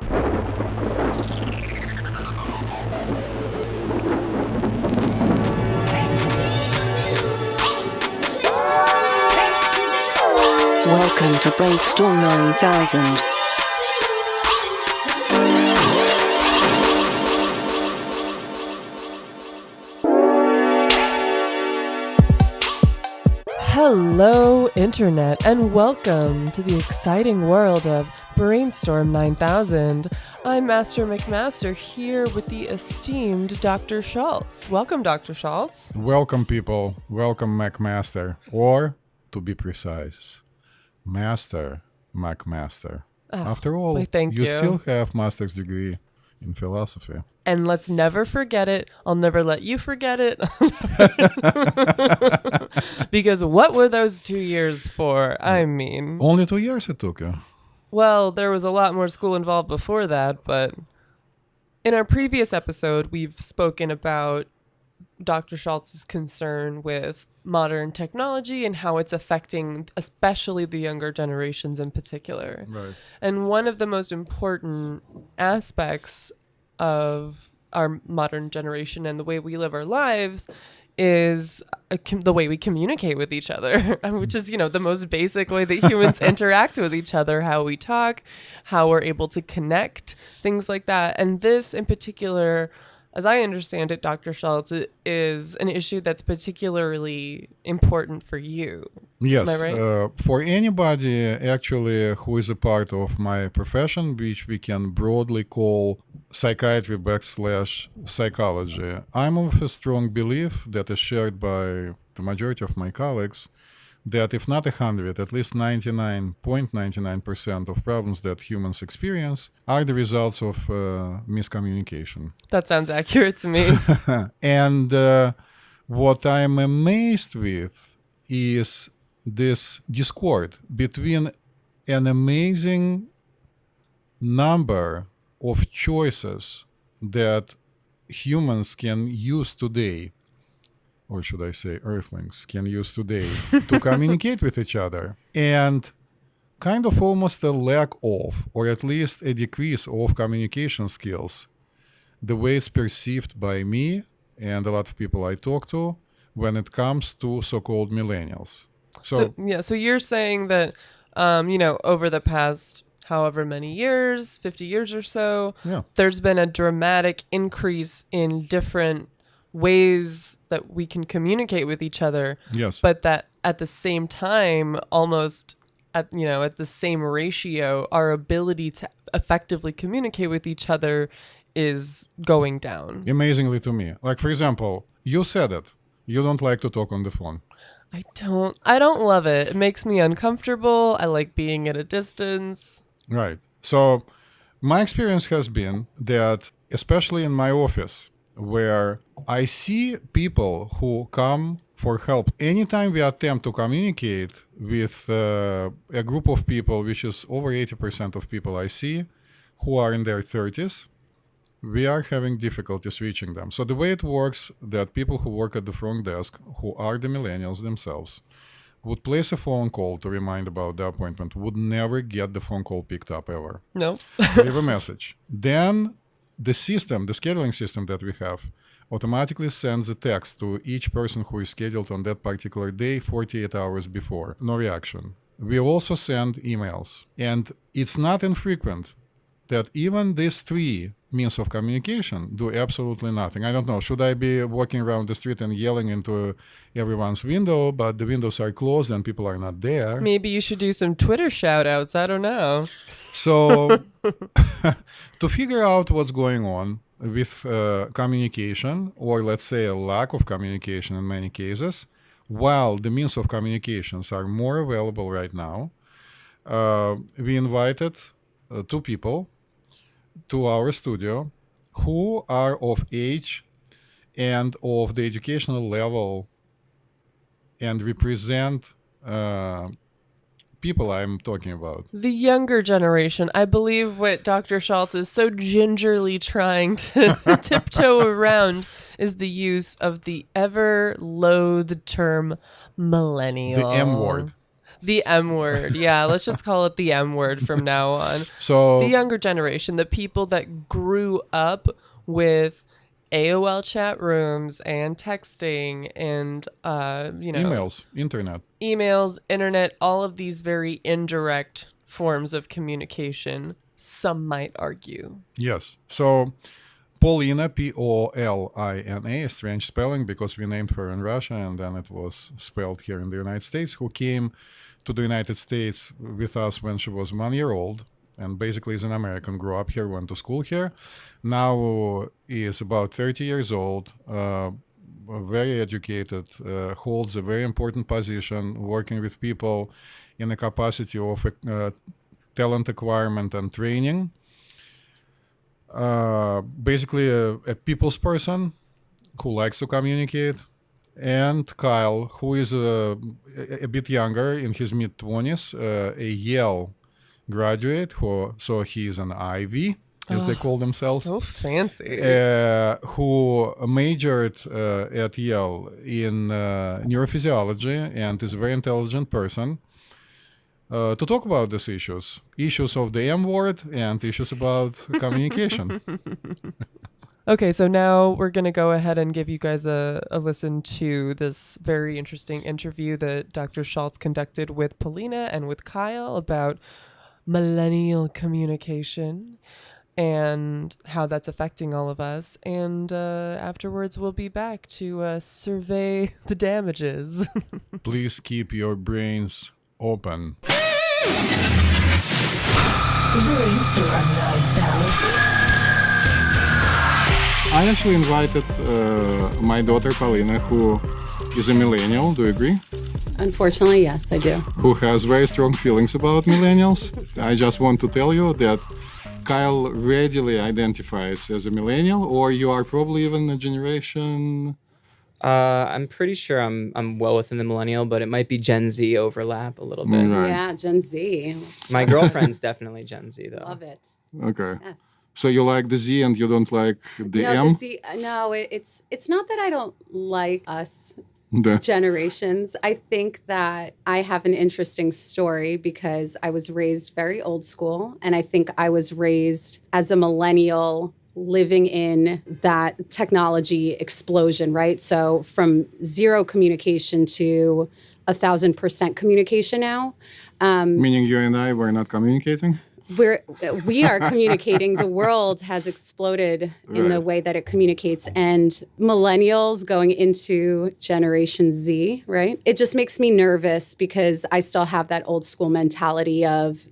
Welcome to BrainStorm 9000. Hello, Internet, and welcome to the exciting world of BrainStorm 9000. I'm Master McMaster here with the esteemed Dr. Schultz. Welcome, Dr. Schultz. Welcome, people. Welcome, McMaster. Or, to be precise, Master McMaster. After all, you still have master's degree in philosophy. And let's never forget it. I'll never let you forget it. Because what were those 2 years for? I mean... Only 2 years it took you. Well, there was a lot more school involved before that, but... In our previous episode, we've spoken about Dr. Schultz's concern with modern technology and how it's affecting especially the younger generations in particular. Right. And one of the most important aspects of our modern generation and the way we live our lives is the way we communicate with each other, which is, the most basic way that humans interact with each other, how we talk, how we're able to connect, things like that. And this in particular, as I understand it, Dr. Schultz, is an issue that's particularly important for you. Yes. Am I right? For anybody, actually, who is a part of my profession, which we can broadly call psychiatry / psychology, I'm of a strong belief that is shared by the majority of my colleagues, that if not 100, at least 99.99% of problems that humans experience are the results of miscommunication. That sounds accurate to me. And what I'm amazed with is this discord between an amazing number of choices that humans can use today, or should I say earthlings can use today, to communicate with each other, and kind of almost a lack of, or at least a decrease of communication skills, the way it's perceived by me and a lot of people I talk to when it comes to so-called millennials. So you're saying that, over the past however many years, 50 years or so, there's been a dramatic increase in different ways that we can communicate with each other. Yes. But that at the same time, almost at the same ratio, our ability to effectively communicate with each other is going down. Amazingly to me. Like, for example, you said it. You don't like to talk on the phone. I don't love it. It makes me uncomfortable. I like being at a distance. Right. So my experience has been that, especially in my office, where I see people who come for help, anytime we attempt to communicate with a group of people, which is over 80% of people I see, who are in their 30s, we are having difficulties reaching them. So the way it works, that people who work at the front desk, who are the millennials themselves, would place a phone call to remind about the appointment, would never get the phone call picked up ever. No. Leave a message. Then the scheduling system that we have, automatically sends a text to each person who is scheduled on that particular day 48 hours before. No reaction. We also send emails. And it's not infrequent that even these three means of communication do absolutely nothing. I don't know, should I be walking around the street and yelling into everyone's window, but the windows are closed and people are not there? Maybe you should do some Twitter shout outs. I don't know. So to figure out what's going on with communication, or let's say a lack of communication in many cases, while the means of communications are more available right now, we invited two people to our studio who are of age and of the educational level and represent people I'm talking about. The younger generation. I believe what Dr. Schultz is so gingerly trying to tiptoe around is the use of the ever-loathed term millennial. The M word. The M word. Yeah, let's just call it the M word from now on. So The younger generation, the people that grew up with AOL chat rooms and texting and, emails, internet, all of these very indirect forms of communication, some might argue. yes. So Paulina, Polina, strange spelling because we named her in Russia and then it was spelled here in the United States, who came to the United States with us when she was 1 year old and basically is an American, grew up here, went to school here. Now is about 30 years old, very educated, holds a very important position working with people in the capacity of talent acquirement and training. Basically a people's person who likes to communicate. And Kyle, who is a bit younger, in his mid-20s, a Yale graduate, so he is an Ivy, as they call themselves. So fancy. Who majored at Yale in neurophysiology and is a very intelligent person. To talk about these issues of the M word and issues about communication. Okay, so now we're going to go ahead and give you guys a listen to this very interesting interview that Dr. Schultz conducted with Paulina and with Kyle about millennial communication and how that's affecting all of us. And afterwards, we'll be back to survey the damages. Please keep your brains open. BrainStorm 9000. I actually invited my daughter Paulina, who is a millennial. Do you agree? Unfortunately, yes, I do. Who has very strong feelings about millennials. I just want to tell you that Kyle readily identifies as a millennial, or you are probably even a generation. I'm pretty sure I'm well within the millennial, but it might be Gen Z overlap a little bit. Right. Yeah, Gen Z. My girlfriend's definitely Gen Z though. Love it. Okay. Yes. So you like the Z and you don't like the No, M? it's not that I don't like us The- generations. I think that I have an interesting story because I was raised very old school, and I think I was raised as a millennial living in that technology explosion, right? So from zero communication to 1,000% communication now. Meaning you and I were not communicating? We are communicating. The world has exploded in the Right. way that it communicates, and millennials going into Generation Z, right? It just makes me nervous because I still have that old school mentality of,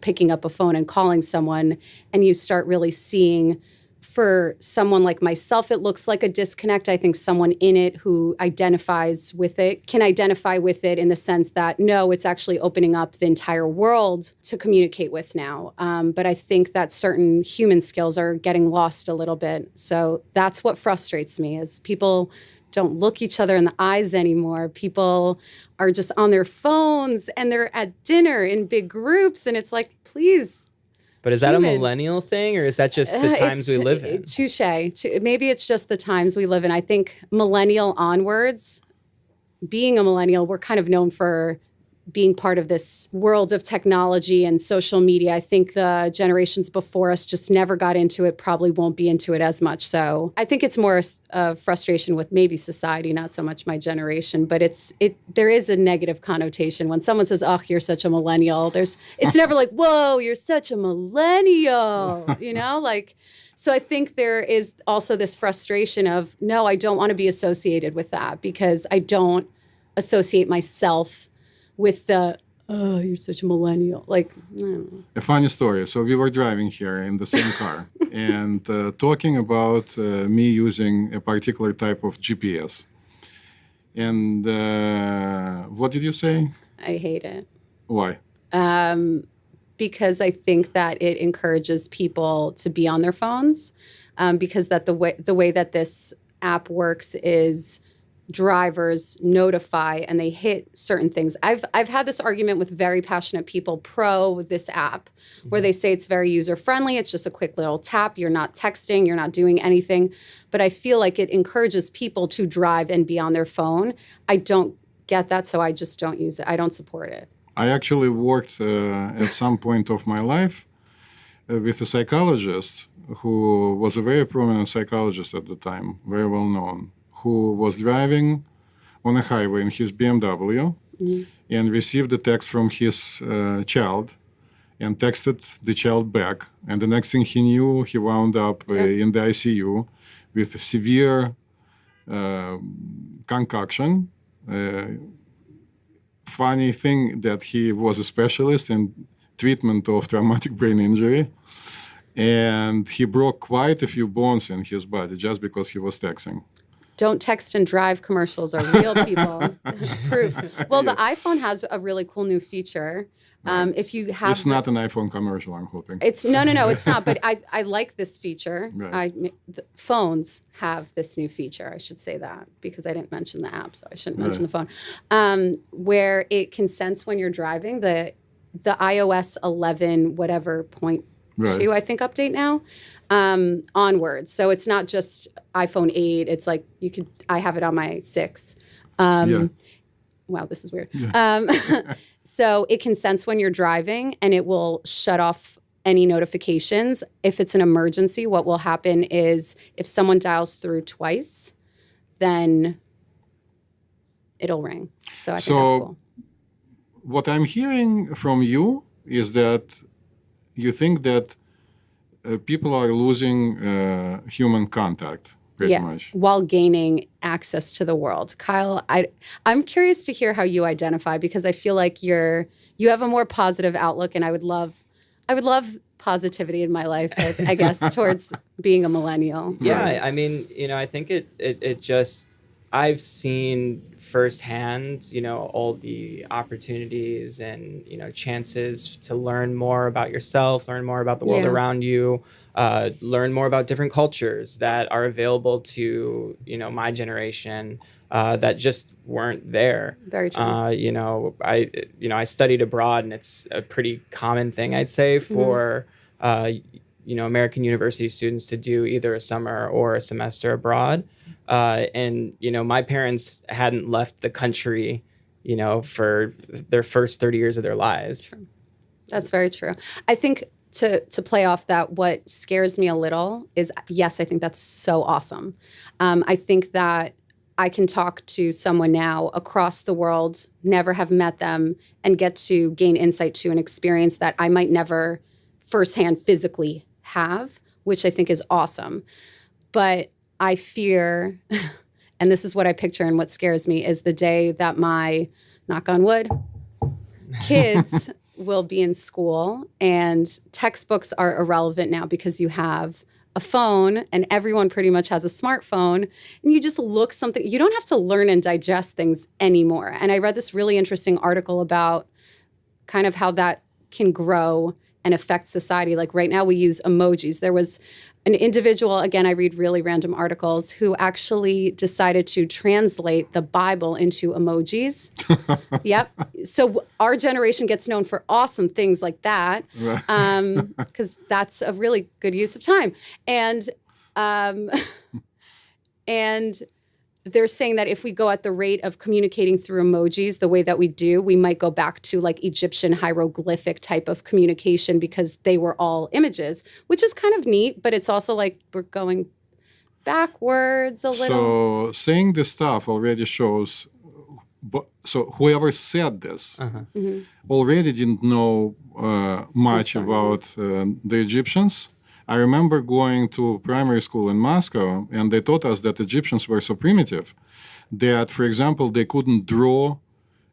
picking up a phone and calling someone, and you start really seeing, for someone like myself, it looks like a disconnect. I think someone in it who identifies with it can identify with it in the sense that, no, it's actually opening up the entire world to communicate with now. But I think that certain human skills are getting lost a little bit. So that's what frustrates me is people don't look each other in the eyes anymore. People are just on their phones and they're at dinner in big groups. And it's like, please. But is that a Human. millennial thing, or is that just the times we live in? Touche. Maybe it's just the times we live in. I think millennial onwards, being a millennial, we're kind of known for being part of this world of technology and social media. I think the generations before us just never got into it, probably won't be into it as much. So I think it's more a frustration with maybe society, not so much my generation. But there is a negative connotation when someone says, "Oh, you're such a millennial." It's never like, "Whoa, you're such a millennial," So I think there is also this frustration of, no, I don't want to be associated with that because I don't associate myself with the, "Oh, you're such a millennial." I don't know. A funny story. So we were driving here in the same car and talking about me using a particular type of GPS. And what did you say? I hate it. Why? Because I think that it encourages people to be on their phones. Because that the way that this app works is drivers notify and they hit certain things. I've had this argument with very passionate people pro this app where they say it's very user friendly. It's just a quick little tap. You're not texting, you're not doing anything. But I feel like it encourages people to drive and be on their phone. I don't get that, so I just don't use it. I don't support it. I actually worked at some point of my life with a psychologist who was a very prominent psychologist at the time, very well known, who was driving on a highway in his BMW and received a text from his child and texted the child back. And the next thing he knew, he wound up in the ICU with severe concoction. Funny thing that he was a specialist in treatment of traumatic brain injury, and he broke quite a few bones in his body just because he was texting. Don't text and drive commercials are real, people. Proof. Well, the iPhone has a really cool new feature. If you have, It's not an iPhone commercial, I'm hoping. it's no, it's not. But I like this feature. Right. The phones have this new feature. I should say that because I didn't mention the app, so I shouldn't mention the phone. Where it can sense when you're driving. The iOS 11 whatever point two, I think, update now onwards. So it's not just iPhone 8. It's like I have it on my 6. Wow, this is weird. So it can sense when you're driving, and it will shut off any notifications. If it's an emergency, what will happen is if someone dials through twice, then it'll ring. So I think that's cool. What I'm hearing from you is that you think that people are losing human contact pretty much. While gaining access to the world. Kyle, I'm curious to hear how you identify, because I feel like you have a more positive outlook, and I would love positivity in my life, I guess, towards being a millennial. Yeah, I mean, I think it just, I've seen firsthand, all the opportunities and, chances to learn more about yourself, learn more about the world around you, learn more about different cultures that are available to, my generation that just weren't there. Very true. I studied abroad, and it's a pretty common thing, I'd say, for American university students to do either a summer or a semester abroad. And my parents hadn't left the country, for their first 30 years of their lives. True. That's very true. I think to play off that, what scares me a little is, yes, I think that's so awesome. I think that I can talk to someone now across the world, never have met them, and get to gain insight to an experience that I might never firsthand physically have, which I think is awesome. But I fear, and this is what I picture and what scares me, is the day that my, knock on wood, kids will be in school and textbooks are irrelevant now because you have a phone and everyone pretty much has a smartphone, and you just look something. You don't have to learn and digest things anymore. And I read this really interesting article about kind of how that can grow and affect society. Like right now we use emojis. There was an individual, again, I read really random articles, who actually decided to translate the Bible into emojis. Yep. So our generation gets known for awesome things like that, because that's a really good use of time. And and they're saying that if we go at the rate of communicating through emojis the way that we do, we might go back to like Egyptian hieroglyphic type of communication, because they were all images, which is kind of neat, but it's also like we're going backwards a little. So saying this stuff already shows, so whoever said this already didn't know much about the Egyptians. I remember going to primary school in Moscow, and they taught us that Egyptians were so primitive that, for example, they couldn't draw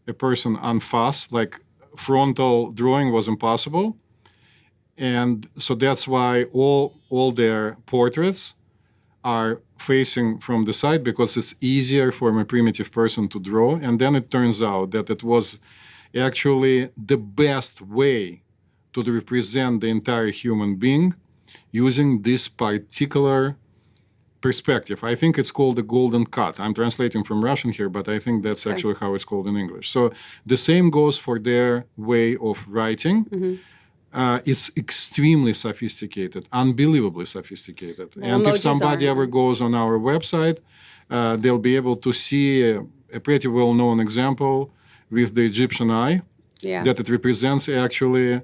a person en face, like frontal drawing was impossible. And so that's why all their portraits are facing from the side, because it's easier for a primitive person to draw. And then it turns out that it was actually the best way to represent the entire human being, using this particular perspective. I think it's called the golden cut. I'm translating from Russian here, but I think that's actually how it's called in English. So the same goes for their way of writing. It's extremely sophisticated, unbelievably sophisticated. Well, and if emojis somebody aren't. ever goes on our website, they'll be able to see a pretty well-known example with the Egyptian eye. Yeah. that it represents actually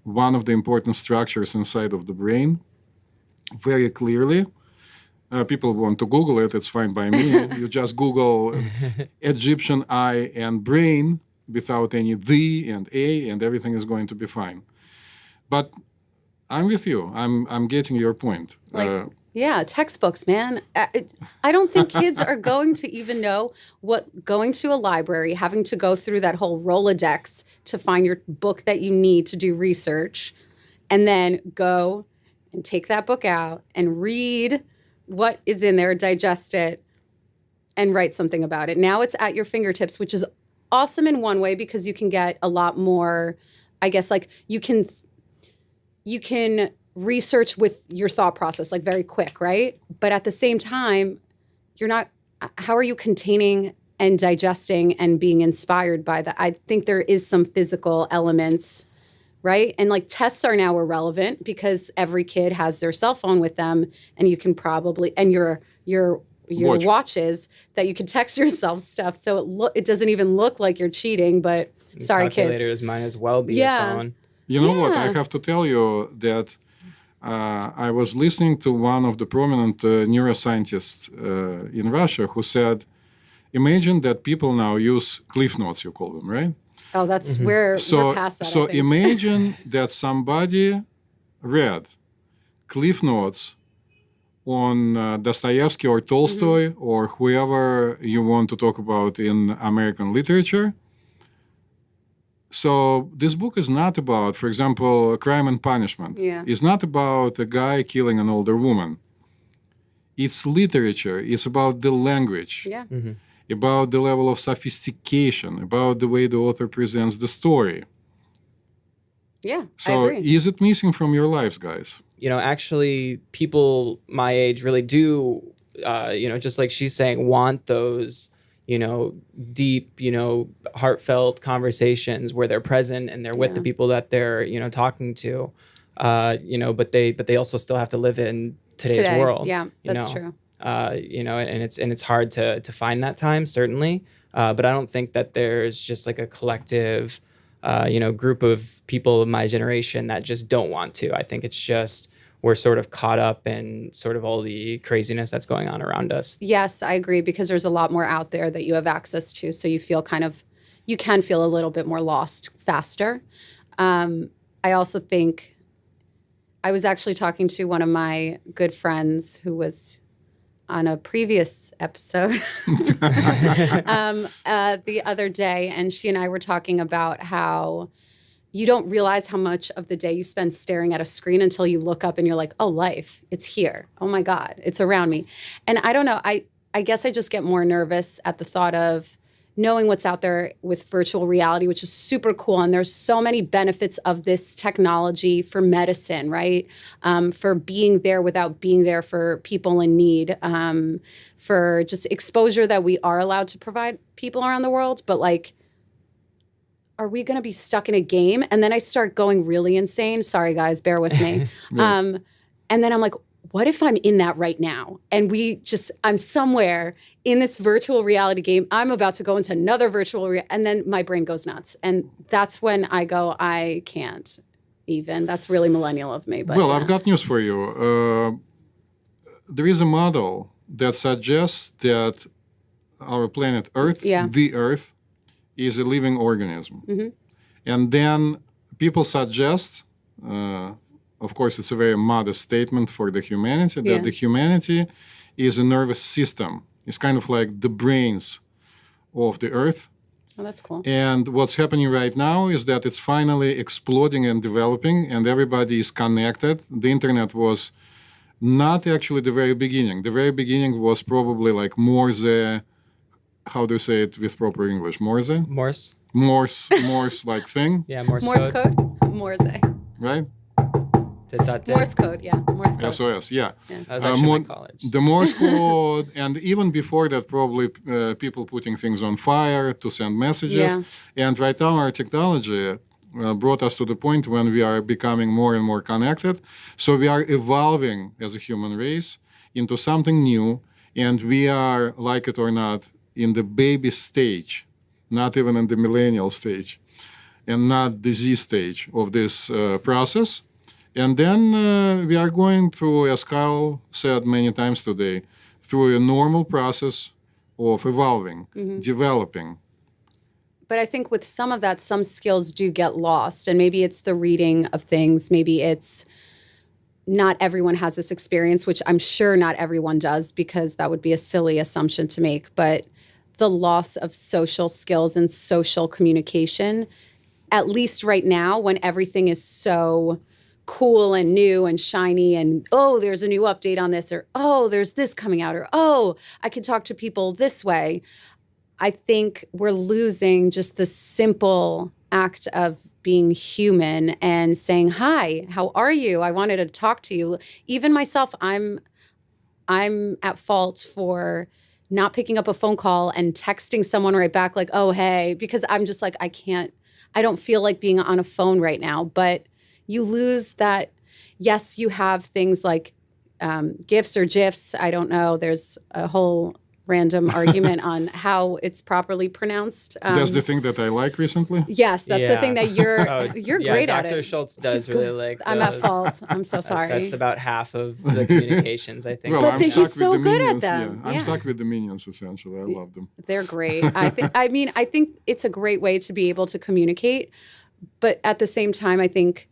one of the important structures inside of the brain very clearly. People want to Google it, it's fine by me. You just Google Egyptian eye and brain without any the and a, and everything is going to be fine. But I'm with you. I'm getting your point. Yeah, textbooks, man. I don't think kids are going to even know what going to a library, having to go through that whole Rolodex to find your book that you need to do research, and then go and take that book out and read what is in there, digest it, and write something about it. Now it's at your fingertips, which is awesome in one way because you can get a lot more, I guess, like you can research with your thought process, like very quick, right? But at the same time, how are you containing and digesting and being inspired by that? I think there is some physical elements, right? And like tests are now irrelevant because every kid has their cell phone with them, and you can probably, and your watches that you can text yourself stuff. So it doesn't even look like you're cheating, but sorry, Calculators kids. might as well be a phone. You know what? I have to tell you that I was listening to one of the prominent neuroscientists in Russia who said, imagine that people now use Cliff Notes, you call them, right? Oh, that's we're past that. So I think. imagine that somebody read Cliff Notes on Dostoevsky or Tolstoy or whoever you want to talk about in American literature. So this book is not about, for example, Crime and Punishment. Yeah. It's not about a guy killing an older woman. It's literature. It's about the language, Yeah. about the level of sophistication, about the way the author presents the story. Yeah, I So agree. is it missing from your lives, guys? You know, actually, people my age really do, just like she's saying, want those, deep, heartfelt conversations where they're present and they're with the people that they're, talking to, but they also still have to live in today's world. Yeah, that's true. And it's hard to find that time, certainly. But I don't think that there's just like a collective, group of people of my generation that just don't want to. I think it's just we're sort of caught up in sort of all the craziness that's going on around us. Yes, I agree, because there's a lot more out there that you have access to. So you can feel a little bit more lost faster. I also think I was actually talking to one of my good friends who was on a previous episode the other day, and she and I were talking about how you don't realize how much of the day you spend staring at a screen until you look up and you're like, oh, life, it's here. Oh my God, it's around me. And I don't know, I guess I just get more nervous at the thought of knowing what's out there with virtual reality, which is super cool. And there's so many benefits of this technology for medicine, right? For being there without being there for people in need, for just exposure that we are allowed to provide people around the world. But like, are we going to be stuck in a game? And then I start going really insane. Sorry, guys, bear with me. And then I'm like, what if I'm in that right now? And I'm somewhere in this virtual reality game. I'm about to go into another and then my brain goes nuts. And that's when I go, I can't even. That's really millennial of me. But Well, I've got news for you. There is a model that suggests that our planet Earth, the Earth, is a living organism. And then people suggest, of course, it's a very modest statement for the humanity, that the humanity is a nervous system. It's kind of like the brains of the Earth. Oh, that's cool. And what's happening right now is that it's finally exploding and developing, and everybody is connected. The internet was not actually the very beginning. The very beginning was probably like Morse. How do you say it with proper English? Morse? Morse-like thing. Yeah, Morse code. Morse. Right? Morse code, yeah. Morse code. SOS, yeah. That was actually in college. The Morse code, and even before that, probably people putting things on fire to send messages. And right now, our technology brought us to the point when we are becoming more and more connected. So we are evolving as a human race into something new, and we are, like it or not, in the baby stage, not even in the millennial stage. and not the Z stage of this process. And then we are going through, as Kyle said many times today, through a normal process of evolving, developing. But I think with some of that, some skills do get lost. And maybe it's the reading of things. Maybe it's not everyone has this experience, which I'm sure not everyone does, because that would be a silly assumption to make. But the loss of social skills and social communication, at least right now, when everything is so cool and new and shiny and, oh, there's a new update on this, or, oh, there's this coming out, or, oh, I can talk to people this way. I think we're losing just the simple act of being human and saying, hi, how are you? I wanted to talk to you. Even myself, I'm at fault for not picking up a phone call and texting someone right back like, oh, hey, because I'm just like, I don't feel like being on a phone right now. But you lose that. Yes, you have things like GIFs or GIFs. I don't know. There's a whole random argument on how it's properly pronounced. That's the thing that I like recently. Yes, that's the thing that you're great at it. Dr. Schultz does really like those. I'm at fault. I'm so sorry. That's about half of the communications, I think. Well, But I'm he's stuck so with the good at minions. them. Yeah. I'm Yeah. stuck with the minions, essentially. I love them. They're great. I think it's a great way to be able to communicate. But at the same time, I think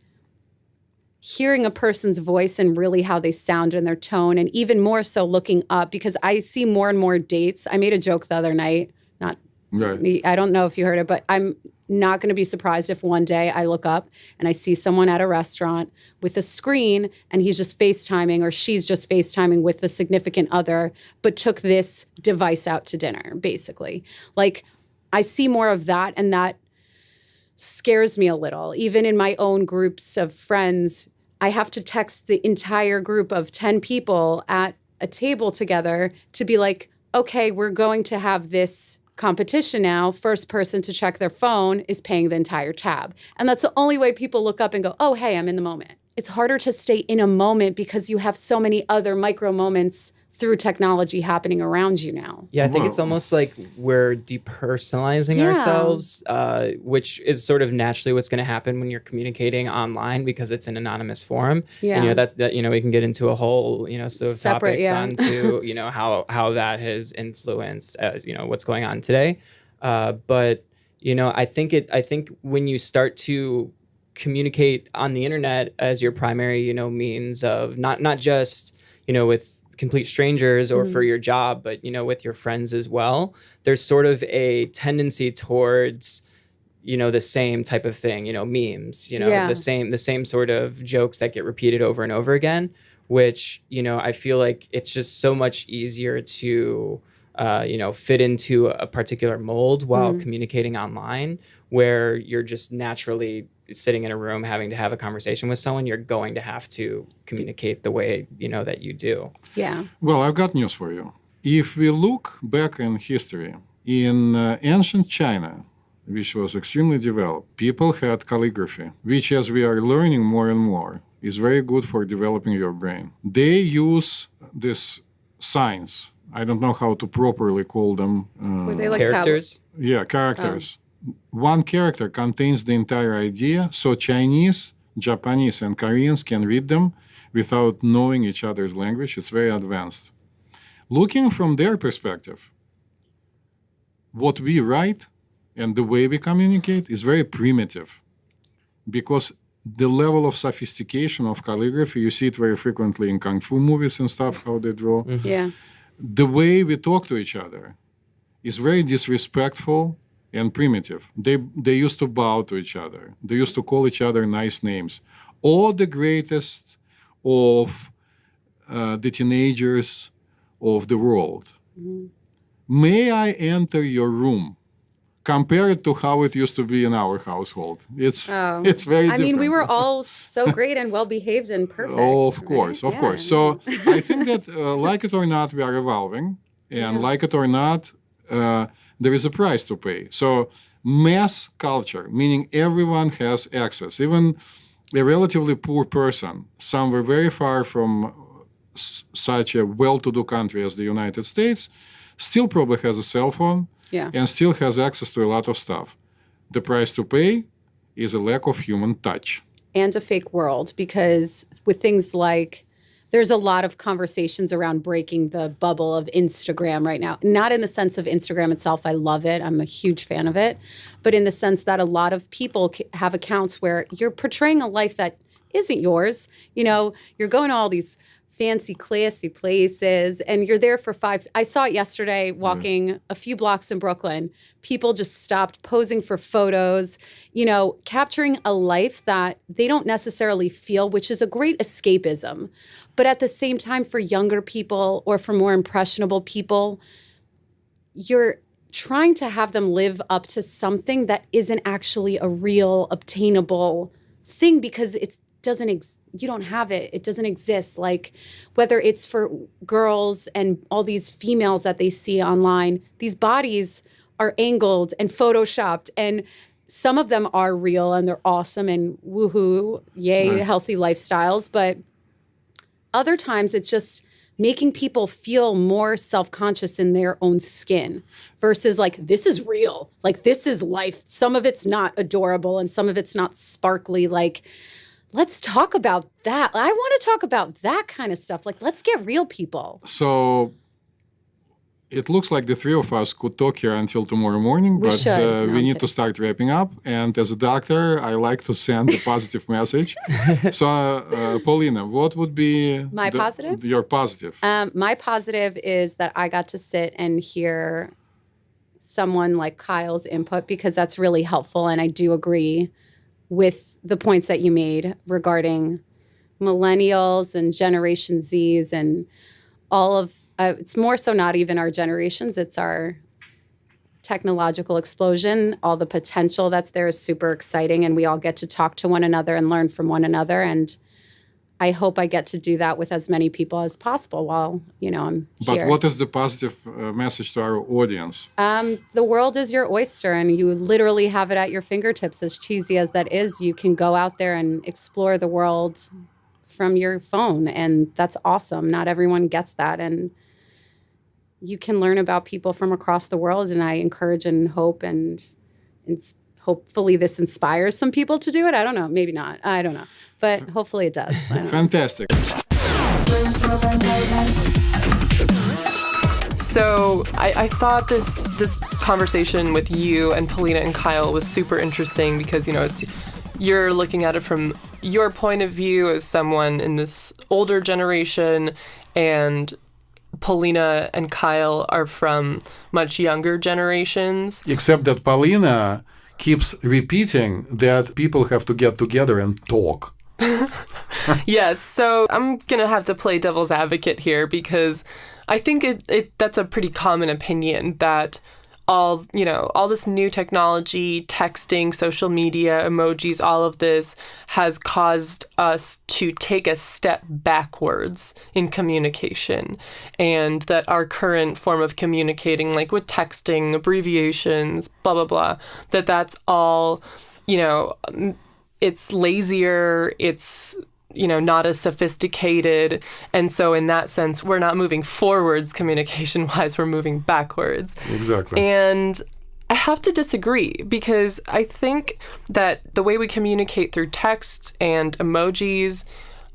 hearing a person's voice and really how they sound and their tone, and even more so looking up, because I see more and more dates. I made a joke the other night, not Right. me, I don't know if you heard it, but I'm not going to be surprised if one day I look up and I see someone at a restaurant with a screen and he's just FaceTiming or she's just FaceTiming with the significant other, but took this device out to dinner, basically. Like, I see more of that, and that scares me a little. Even in my own groups of friends, I have to text the entire group of 10 people at a table together to be like, okay, we're going to have this competition now. First person to check their phone is paying the entire tab. And that's the only way people look up and go, oh, hey, I'm in the moment. It's harder to stay in a moment because you have so many other micro moments through technology happening around you now. Yeah, I think it's Whoa. almost like we're depersonalizing Yeah. ourselves, which is sort of naturally what's going to happen when you're communicating online because it's an anonymous forum. Yeah. And, that we can get into a whole sort of Separate, topics yeah. onto how that has influenced what's going on today. But I think when you start to communicate on the internet as your primary means of not just with complete strangers or for your job, but with your friends as well, there's sort of a tendency towards the same type of thing, memes, Yeah. the same sort of jokes that get repeated over and over again, which I feel like it's just so much easier to fit into a particular mold while communicating online, where you're just naturally sitting in a room having to have a conversation with someone. You're going to have to communicate the way that you do. Yeah. Well, I've got news for you. If we look back in history, in ancient China, which was extremely developed, people had calligraphy, which, as we are learning more and more, is very good for developing your brain. They use this signs. I don't know how to properly call them. Were they like Characters. Yeah, characters. One character contains the entire idea, so Chinese, Japanese, and Koreans can read them without knowing each other's language. It's very advanced. Looking from their perspective, what we write and the way we communicate is very primitive, because the level of sophistication of calligraphy, you see it very frequently in kung fu movies and stuff, how they draw. Yeah. The way we talk to each other is very disrespectful and primitive. They used to bow to each other. They used to call each other nice names. All the greatest of the teenagers of the world. May I enter your room? Compare it to how it used to be in our household. It's very different. I mean, we were all so great and well behaved and perfect. Oh, of course, right? of course. So I think that, like it or not, we are evolving, and like it or not, there is a price to pay. So mass culture, meaning everyone has access, even a relatively poor person, somewhere very far from such a well-to-do country as the United States, still probably has a cell phone Yeah. and still has access to a lot of stuff. The price to pay is a lack of human touch. And a fake world, because with things like, there's a lot of conversations around breaking the bubble of Instagram right now. Not in the sense of Instagram itself. I love it. I'm a huge fan of it. But in the sense that a lot of people have accounts where you're portraying a life that isn't yours. You know, you're going to all these fancy, classy places, and you're there for 5. I saw it yesterday walking a few blocks in Brooklyn. People just stopped posing for photos, you know, capturing a life that they don't necessarily feel, which is a great escapism. But at the same time, for younger people or for more impressionable people, you're trying to have them live up to something that isn't actually a real, obtainable thing, because it doesn't you don't have it. It doesn't exist. Like, whether it's for girls and all these females that they see online, these bodies are angled and photoshopped, and some of them are real and they're awesome and woohoo, yay, healthy lifestyles. But other times it's just making people feel more self-conscious in their own skin versus like, this is real. Like, this is life. Some of it's not adorable and some of it's not sparkly. Like, let's talk about that. I want to talk about that kind of stuff. Like, let's get real, people. So it looks like the three of us could talk here until tomorrow morning, We but should. No, I'm we need kidding. to start wrapping up. And as a doctor, I like to send a positive message. So, Paulina, what would be My positive? your positive? My positive is that I got to sit and hear someone like Kyle's input, because that's really helpful. And I do agree with the points that you made regarding millennials and Generation Zs and all of, it's more so not even our generations, it's our technological explosion. All the potential that's there is super exciting, and we all get to talk to one another and learn from one another. And I hope I get to do that with as many people as possible while, you know, I'm But here. what is the positive message to our audience? The world is your oyster, and you literally have it at your fingertips. As cheesy as that is, you can go out there and explore the world from your phone, and that's awesome. Not everyone gets that, and you can learn about people from across the world, and I encourage and hope and hopefully this inspires some people to do it. I don't know, maybe not. I don't know, but hopefully it does. I don't know. Fantastic. So I thought this conversation with you and Paulina and Kyle was super interesting because, you know, you're looking at it from your point of view as someone in this older generation, and Paulina and Kyle are from much younger generations. Except that Paulina keeps repeating that people have to get together and talk. Yes, so I'm going to have to play devil's advocate here because I think that's a pretty common opinion that all this new technology, texting, social media, emojis, all of this has caused us to take a step backwards in communication, and that our current form of communicating, like with texting, abbreviations, blah, blah, blah, that's all, you know, it's lazier, it's, you know, not as sophisticated. And so in that sense, we're not moving forwards communication-wise, we're moving backwards. Exactly. And I have to disagree because I think that the way we communicate through texts and emojis,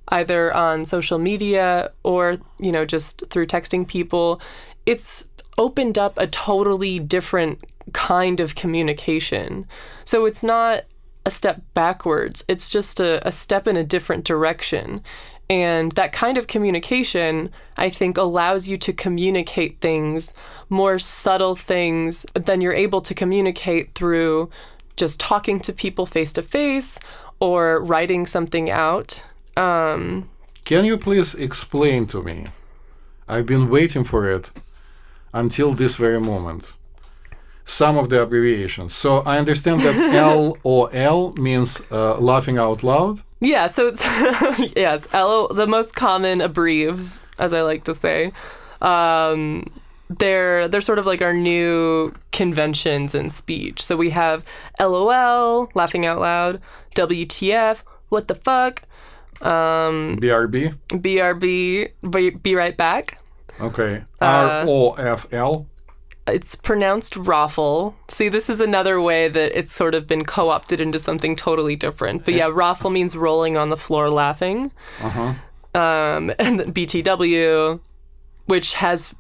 either on social media or, you know, just through texting people, it's opened up a totally different kind of communication. So it's not a step backwards. It's just a step in a different direction. And that kind of communication, I think, allows you to communicate things, more subtle things, than you're able to communicate through just talking to people face to face or writing something out. Can you please explain to me? I've been waiting for it until this very moment. Some of the abbreviations. So I understand that LOL means laughing out loud. Yeah, so it's yes, the most common abbreves, as I like to say. They're sort of like our new conventions in speech. So we have LOL, laughing out loud, WTF, what the fuck, BRB. be right back. Okay. ROFL. It's pronounced raffle. See, this is another way that it's sort of been co-opted into something totally different. But yeah, raffle means rolling on the floor laughing. Uh-huh. And then BTW, which has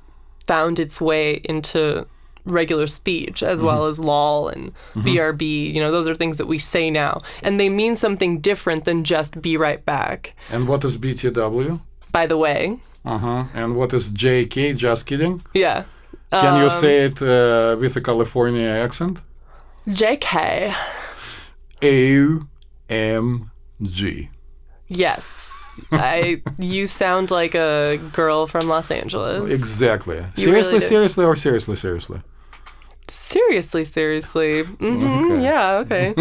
found its way into regular speech, as well as lol and BRB. Those are things that we say now. And they mean something different than just be right back. And what is BTW? By the way. Uh-huh. And what is JK? Just kidding? Yeah. Can you say it with a California accent? JK. AMG. Yes. You sound like a girl from Los Angeles. Exactly. Seriously, Seriously, or seriously? Seriously. Okay. Yeah, okay.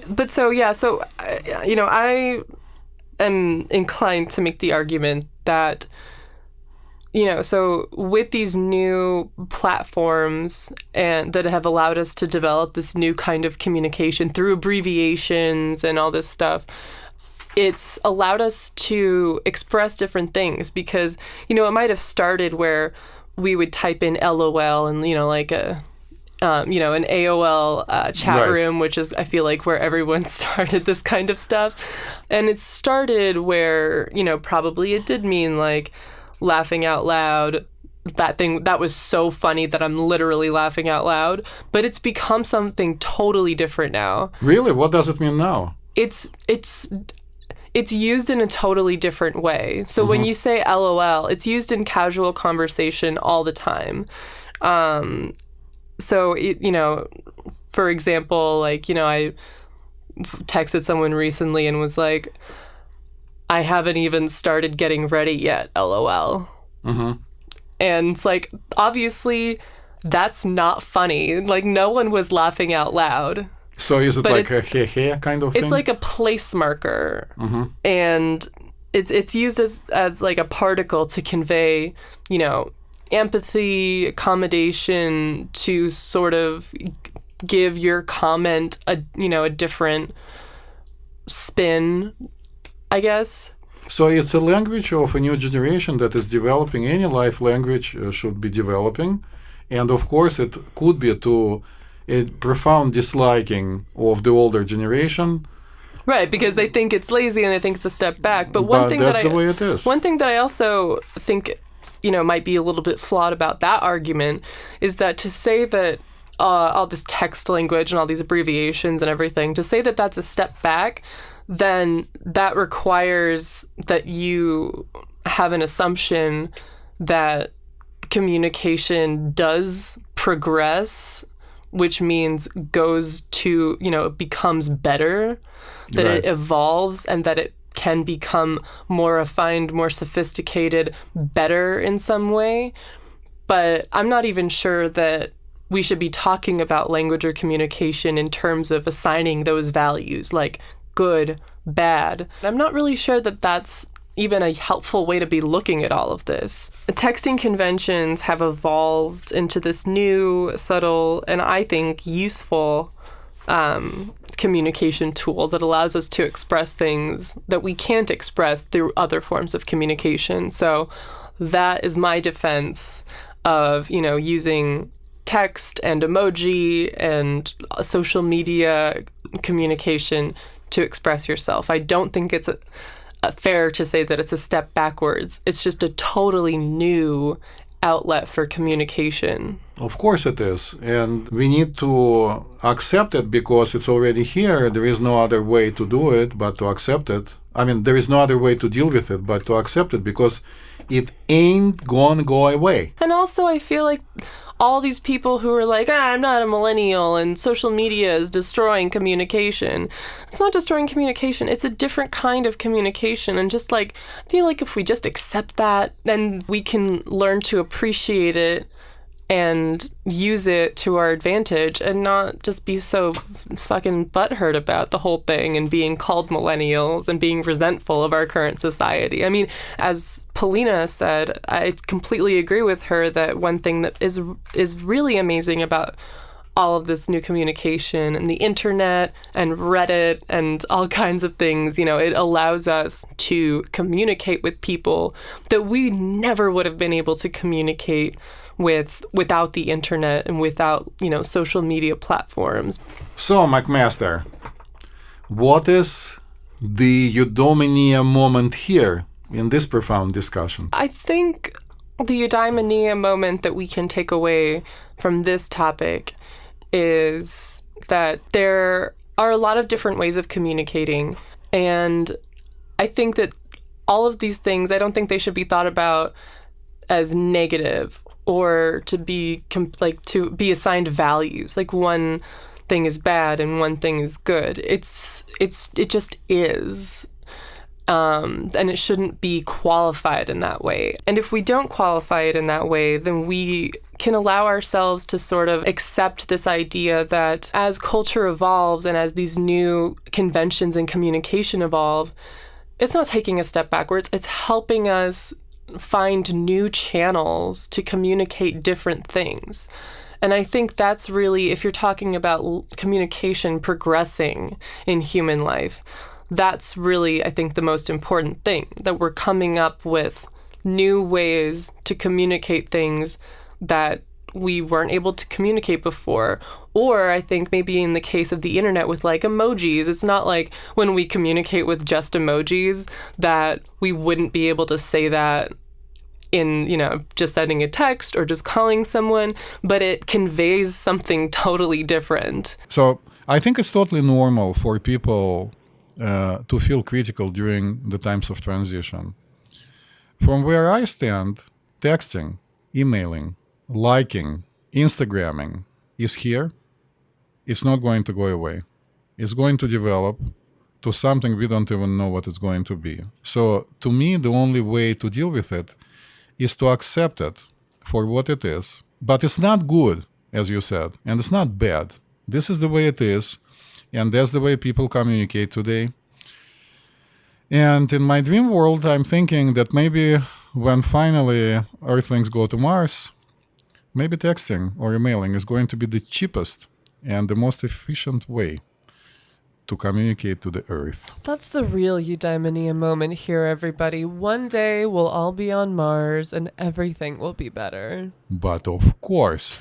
But so I am inclined to make the argument that, so with these new platforms and that have allowed us to develop this new kind of communication through abbreviations and all this stuff, it's allowed us to express different things because, it might have started where we would type in LOL and, like an AOL chat room, which is, I feel like, where everyone started this kind of stuff. And it started where, probably it did mean like laughing out loud, that thing that was so funny that I'm literally laughing out loud. But it's become something totally different now. Really? What does it mean now? It's used in a totally different way. So when you say LOL, it's used in casual conversation all the time. So, for example, like, I texted someone recently and was like, I haven't even started getting ready yet, LOL. And it's like, obviously, that's not funny. Like, no one was laughing out loud. So is it But like a he kind of thing? It's like a place marker. And it's used as like a particle to convey, empathy, accommodation, to sort of give your comment a different spin, I guess. So it's a language of a new generation that is developing. Any life language should be developing. And of course, it could be to a profound disliking of the older generation. Right, because they think it's lazy and they think it's a step back. But one thing that's the way it is. One thing that I also think, might be a little bit flawed about that argument is that to say that all this text language and all these abbreviations and everything, to say that that's a step back, then that requires that you have an assumption that communication does progress, which means goes to, it becomes better, that it evolves, and that it can become more refined, more sophisticated, better in some way. But I'm not even sure that we should be talking about language or communication in terms of assigning those values, like good, bad. I'm not really sure that that's even a helpful way to be looking at all of this. The texting conventions have evolved into this new, subtle, and I think useful communication tool that allows us to express things that we can't express through other forms of communication. So that is my defense of, using text and emoji and social media communication to express yourself. I don't think it's fair to say that it's a step backwards. It's just a totally new outlet for communication. Of course it is. And we need to accept it because it's already here. There is no other way to do it but to accept it. I mean, there is no other way to deal with it but to accept it because it ain't gonna go away. And also, I feel like all these people who are like, I'm not a millennial and social media is destroying communication. It's not destroying communication. It's a different kind of communication. And just like, I feel like if we just accept that, then we can learn to appreciate it and use it to our advantage and not just be so fucking butthurt about the whole thing and being called millennials and being resentful of our current society. I mean, as Polina said, I completely agree with her that one thing that is really amazing about all of this new communication and the internet and Reddit and all kinds of things, it allows us to communicate with people that we never would have been able to communicate without the internet and without, social media platforms. So, McMaster, what is the eudaimonia moment here in this profound discussion? I think the eudaimonia moment that we can take away from this topic is that there are a lot of different ways of communicating. And I think that all of these things, I don't think they should be thought about as negative or to be assigned values. Like one thing is bad and one thing is good. It just is. And it shouldn't be qualified in that way. And if we don't qualify it in that way, then we can allow ourselves to sort of accept this idea that as culture evolves and as these new conventions and communication evolve, it's not taking a step backwards. It's helping us find new channels to communicate different things. And I think that's really, if you're talking about communication progressing in human life, that's really, I think, the most important thing, that we're coming up with new ways to communicate things that we weren't able to communicate before. Or I think maybe in the case of the internet with like emojis, it's not like when we communicate with just emojis that we wouldn't be able to say that in, just sending a text or just calling someone, but it conveys something totally different. So I think it's totally normal for people to feel critical during the times of transition. From where I stand, texting, emailing, liking, Instagramming is here. It's not going to go away. It's going to develop to something we don't even know what it's going to be. So to me, the only way to deal with it is to accept it for what it is. But it's not good, as you said, and it's not bad. This is the way it is, and that's the way people communicate today. And in my dream world, I'm thinking that maybe when finally Earthlings go to Mars, maybe texting or emailing is going to be the cheapest and the most efficient way to communicate to the Earth. That's the real eudaimonia moment here, everybody. One day we'll all be on Mars and everything will be better. But of course.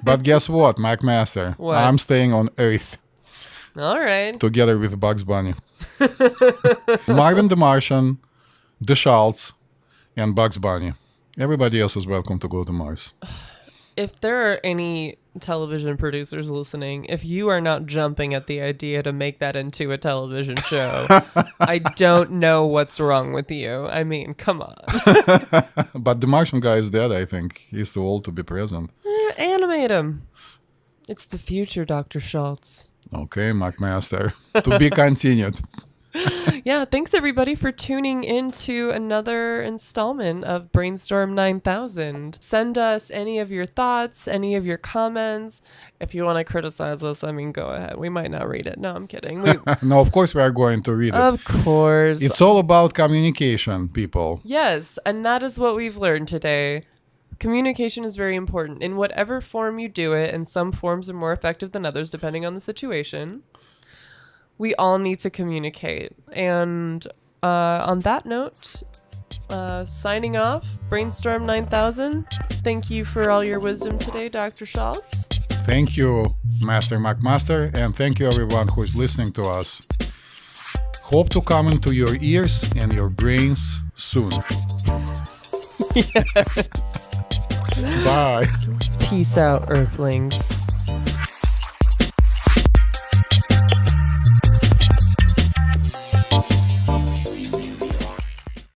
But guess what, McMaster? What? I'm staying on Earth All right. together with Bugs Bunny. Marvin the Martian, the Schultz, and Bugs Bunny. Everybody else is welcome to go to Mars. If there are any television producers listening, if you are not jumping at the idea to make that into a television show, I don't know what's wrong with you. I mean, come on. But the Martian guy is dead, I think. He's too old to be present. Animate him. It's the future, Dr. Schultz. Okay, McMaster. To be continued. Yeah, thanks everybody for tuning into another installment of BrainStorm 9000. Send us any of your thoughts, any of your comments. If you want to criticize us, go ahead. We might not read it. No, I'm kidding. No, of course we are going to read it. Of course. It's all about communication, people. Yes, and that is what we've learned today. Communication is very important in whatever form you do it, and some forms are more effective than others depending on the situation. We all need to communicate. And on that note, signing off, BrainStorm 9000. Thank you for all your wisdom today, Dr. Schultz. Thank you, Master McMaster, and thank you everyone who is listening to us. Hope to come into your ears and your brains soon. Yes. Bye. Peace out, Earthlings.